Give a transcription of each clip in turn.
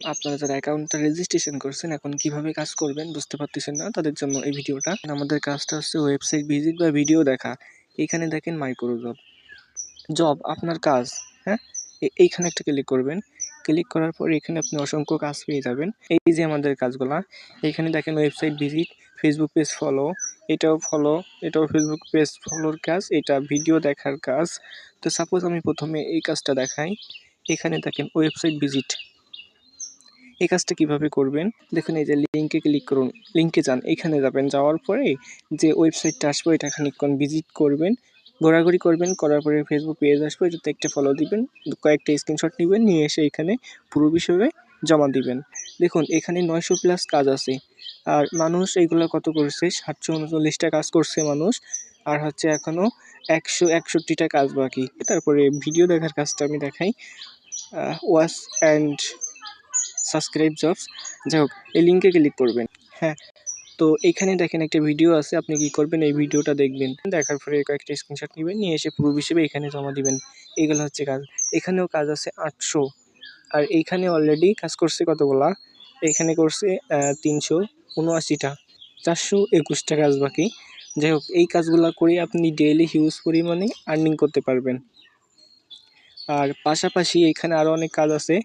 আপনারা যারা অ্যাকাউন্টটা রেজিস্ট্রেশন করছেন এখন কিভাবে কাজ করবেন বুঝতে পারতেছেন না, তাদের জন্য এই ভিডিওটা। আমাদের কাজটা হচ্ছে ওয়েবসাইট ভিজিট বা ভিডিও দেখা। এইখানে দেখেন মাইক্রো জব আপনার কাজ, হ্যাঁ, এইখানে একটা ক্লিক করবেন। ক্লিক করার পর এখানে আপনি অসংখ্য কাজ পেয়ে যাবেন। এই যে আমাদের কাজগুলা, এইখানে দেখেন website visit, Facebook page follow, এটাও ফলো, এটাও ফেসবুক পেজ ফলোর কাজ, এটা ভিডিও দেখার কাজ। তো সাপোজ আমি প্রথমে এই কাজটা দেখাই। এখানে দেখেন ওয়েবসাইট ভিজিট, এই কাজটা কিভাবে করবেন দেখুন। এই যে লিঙ্কে ক্লিক করুন, লিঙ্কে যান, এখানে যাবেন, যাওয়ার পরে যে ওয়েবসাইটটা আসবে এটা খানিকক্ষণ ভিজিট করবেন, ঘোরাঘুরি করবেন, করার পরে ফেসবুক পেজ আসবে, এটাতে একটা ফলো দিবেন, কয়েকটা স্ক্রিনশট নেবেন, নিয়ে এসে এখানে পুরো বিষয়ে জমা দিবেন। দেখুন এখানে 900+ কাজ আছে, আর মানুষ এইগুলো কত করছে, 739টা কাজ করছে মানুষ, আর হচ্ছে এখনও 161টা কাজ বাকি। তারপরে ভিডিও দেখার কাজটা আমি দেখাই, ওয়াচ অ্যান্ড সাবস্ক্রাইব জবস। যাই হোক, এই লিঙ্কে ক্লিক করবেন। হ্যাঁ, তো এইখানে দেখেন একটা ভিডিও আছে, আপনি কি করবেন, এই ভিডিওটা দেখবেন, দেখার পরে কয়েকটা স্ক্রিনশট নেবেন, নিয়ে এসে প্রুফ হিসেবে এখানে জমা দিবেন। এইগুলো হচ্ছে কাজ। এখানেও কাজ আছে 800, আর এইখানে অলরেডি কাজ করছে কতগুলা, এখানে করছে 379টা, 421টা কাজ বাকি। যাই হোক, এই কাজগুলো করে আপনি ডেইলি হিউজ পরিমাণে আর্নিং করতে পারবেন। আর পাশাপাশি এখানে আরও অনেক কাজ আছে,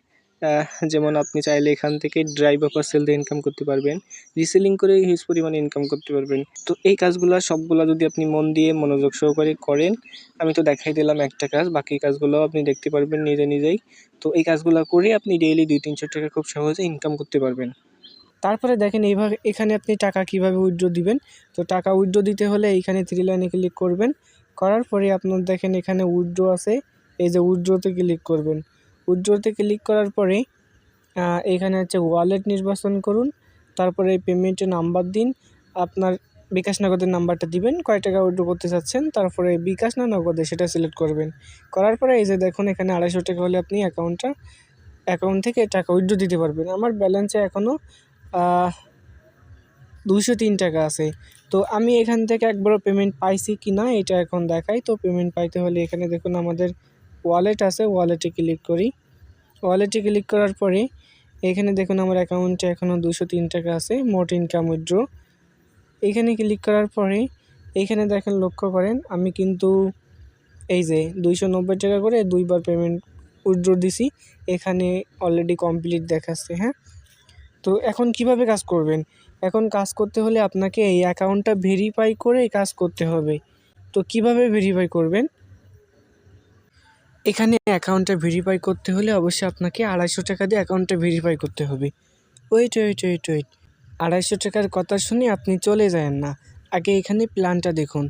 যেমন আপনি চাইলে এখান থেকে ড্রাই বা পার্সেল দিয়ে ইনকাম করতে পারবেন, রিসেলিং করে হিউজ পরিমাণে ইনকাম করতে পারবেন। তো এই কাজগুলো সবগুলো যদি আপনি মন দিয়ে মনোযোগ সহকারে করেন, আমি তো দেখাই দিলাম একটা কাজ, বাকি কাজগুলো আপনি দেখতে পারবেন নিজেই। তো এই কাজগুলো করে আপনি ডেইলি 200-300 টাকা খুব সহজে ইনকাম করতে পারবেন। তারপরে দেখেন এইভাবে এখানে আপনি টাকা কিভাবে উইথড্র দিবেন। তো টাকা উইথড্র দিতে হলে এইখানে 3 লাইনে ক্লিক করবেন, করার পরে আপনার দেখেন এখানে উইথড্র আছে, এই যে উইথড্রতে ক্লিক করবেন। উইথড্রতে ক্লিক করার পরে এখানে হচ্ছে ওয়ালেট নির্বাচন করুন, তারপরে পেমেন্টের নাম্বার দিন, আপনার বিকাশ নগদের নাম্বারটা দিবেন, কয় টাকা উইথড্র করতে চাচ্ছেন, তারপরে বিকাশ না নগদে সেটা সিলেক্ট করবেন। করার পরে এই যে দেখুন এখানে 250 টাকা হলে আপনি অ্যাকাউন্ট থেকে টাকা উইথড্র দিতে পারবেন। আমার ব্যালেন্সে এখনও 203 টাকা আছে। তো আমি এখান থেকে একবারও পেমেন্ট পাইছি কি না এটা এখন দেখাই। তো পেমেন্ট পাইতে হলে এখানে দেখুন আমাদের ওয়ালেট আছে, ওয়ালেটে ক্লিক করি। ওয়ালেটে ক্লিক করার পরে এখানে দেখুন আমার অ্যাকাউন্টে এখনও 203 টাকা আছে, মোট ইনকাম উইথড্র। এইখানে ক্লিক করার পরে এইখানে দেখেন, লক্ষ্য করেন আমি কিন্তু এই যে 290 টাকা করে 2বার পেমেন্ট উইথড্র দিছি, এখানে অলরেডি কমপ্লিট দেখাচ্ছে। হ্যাঁ, তো এখন কিভাবে কাজ করবেন? এখন কাজ করতে হলে আপনাকে এই অ্যাকাউন্টটা ভেরিফাই করে কাজ করতে হবে। তো কিভাবে ভেরিফাই করবেন? এখানে অ্যাকাউন্টটা ভেরিফাই করতে হলে অবশ্যই আপনাকে 250 টাকা দিয়ে অ্যাকাউন্টটা ভেরিফাই করতে হবে। ওয়েট 250 টাকার কথা শুনে আপনি চলে যায়েন না। আগে এখানে প্ল্যানটা দেখুন।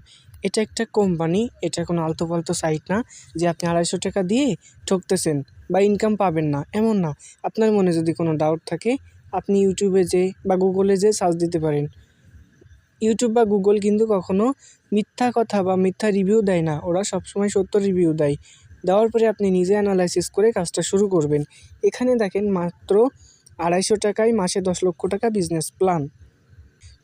এটা একটা কোম্পানি, এটা কোনো আলতু-ফালতু সাইট না যে আপনি 250 টাকা দিয়ে ঠকতেছেন বা ইনকাম পাবেন না, এমন না। আপনার মনে যদি কোনো ডাউট থাকে আপনি ইউটিউবে যেয়ে বা গুগলে যেয়ে সার্চ দিতে পারেন। ইউটিউব বা গুগল কিন্তু কখনো মিথ্যা কথা বা মিথ্যা রিভিউ দেয় না, ওরা সবসময় সত্য রিভিউ দেয়। দেওয়ার পরে আপনি নিজে অ্যানালাইসিস করে কাজটা শুরু করবেন। এখানে দেখেন মাত্র 250 টাকায় মাসে 10 লক্ষ টাকা বিজনেস প্ল্যান।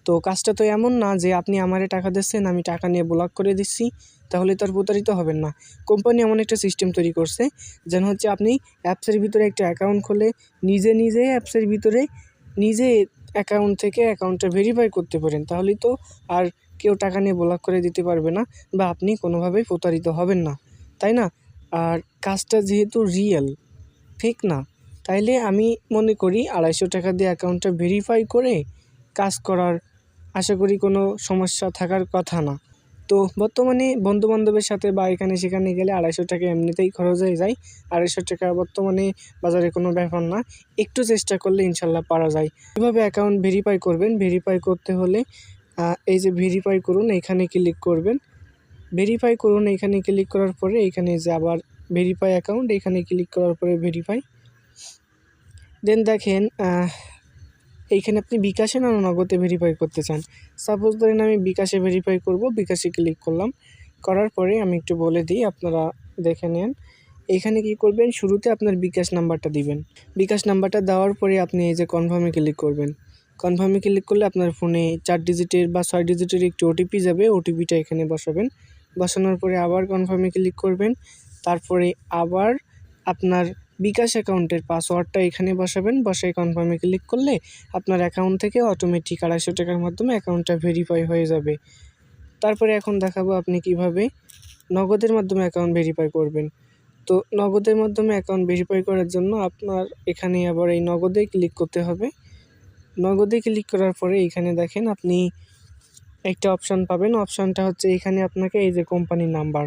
তো কাজটা তো এমন না যে আপনি আমারে টাকা দিচ্ছেন, আমি টাকা নিয়ে ব্লক করে দিচ্ছি, তাহলে তো আর প্রতারিত হবেন না। কোম্পানি এমন একটা সিস্টেম তৈরি করছে যেন হচ্ছে আপনি অ্যাপসের ভিতরে একটা অ্যাকাউন্ট খুলে নিজে অ্যাপসের ভিতরে নিজে অ্যাকাউন্ট থেকে অ্যাকাউন্টটা ভেরিফাই করতে পারেন, তাহলেই তো আর কেউ টাকা নিয়ে ব্লক করে দিতে পারবে না বা আপনি কোনোভাবেই প্রতারিত হবেন না, তাই না? আর কাজটা যেহেতু রিয়েল, ফেক না, তাইলে আমি মনে করি 250 টাকা দিয়ে অ্যাকাউন্টটা ভেরিফাই করে কাজ করার আশা করি কোনো সমস্যা থাকার কথা না। তো বর্তমানে বন্ধুবান্ধবের সাথে বা এখানে সেখানে গেলে 250 টাকা এমনিতেই খরচ হয়ে যায়। 250 টাকা বর্তমানে বাজারে কোনো ব্যাপার না। একটু চেষ্টা করলে ইনশাল্লাহ পারা যায়। কীভাবে অ্যাকাউন্ট ভেরিফাই করবেন? ভেরিফাই করতে হলে এই যে ভেরিফাই করুন, এখানে ক্লিক করবেন। ভেরিফাই করুন, এখানে ক্লিক করার পরে এখানে যে আবার ভেরিফাই অ্যাকাউন্ট, এখানে ক্লিক করার পরে ভেরিফাই। দেন দেখেন এইখানে আপনি বিকাশে না নগদে ভেরিফাই করতে চান। সাপোজ ধরেন আমি বিকাশে ভেরিফাই করব, বিকাশে ক্লিক করলাম। করার পরে আমি একটু বলে দিই, আপনারা দেখে নেন। এইখানে কী করবেন, শুরুতে আপনার বিকাশ নাম্বারটা দিবেন। বিকাশ নাম্বারটা দেওয়ার পরে আপনি এই যে কনফার্মে ক্লিক করবেন। কনফার্মে ক্লিক করলে আপনার ফোনে 4 ডিজিটের বা 6 ডিজিটের একটি ওটিপি যাবে, ওটিপিটা এখানে বসাবেন। বসানোর পরে আবার কনফার্মে ক্লিক করবেন। তারপরে আবার আপনার বিকাশ অ্যাকাউন্টের পাসওয়ার্ডটা এখানে বসাবেন, বসায় কনফার্মে ক্লিক করলে আপনার অ্যাকাউন্ট থেকে অটোমেটিক 250 টাকার মাধ্যমে অ্যাকাউন্টটা ভেরিফাই হয়ে যাবে। তারপরে এখন দেখাবো আপনি কিভাবে নগদের মাধ্যমে অ্যাকাউন্ট ভেরিফাই করবেন। তো নগদের মাধ্যমে অ্যাকাউন্ট ভেরিফাই করার জন্য আপনার এখানে আবার এই নগদে ক্লিক করতে হবে। নগদে ক্লিক করার পরে এখানে দেখেন আপনি একটা অপশান পাবেন। অপশানটা হচ্ছে এখানে আপনাকে এই যে কোম্পানির নাম্বার,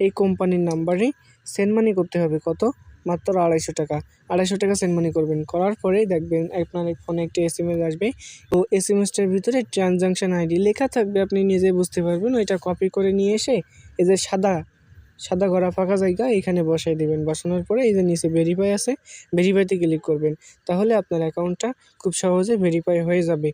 এই কোম্পানির নাম্বারে সেন্ড মানি করতে হবে কত? মাত্র 250 টাকা। 250 টাকা সেন্ড মানি করবেন। করার পরেই দেখবেন আপনার ফোনে একটা SMS আসবে। তো SMSটার ভিতরে ট্রানজাকশন আইডি লেখা থাকবে, আপনি নিজে বুঝতে পারবেন। ওইটা কপি করে নিয়ে এসে এই যে সাদা ঘোরা ফাঁকা জায়গা এখানে বসাই দেবেন। বসানোর পরে এই যে নিচে ভেরিফাই আছে, ভেরিফাইতে ক্লিক করবেন। তাহলে আপনার অ্যাকাউন্টটা খুব সহজে ভেরিফাই হয়ে যাবে।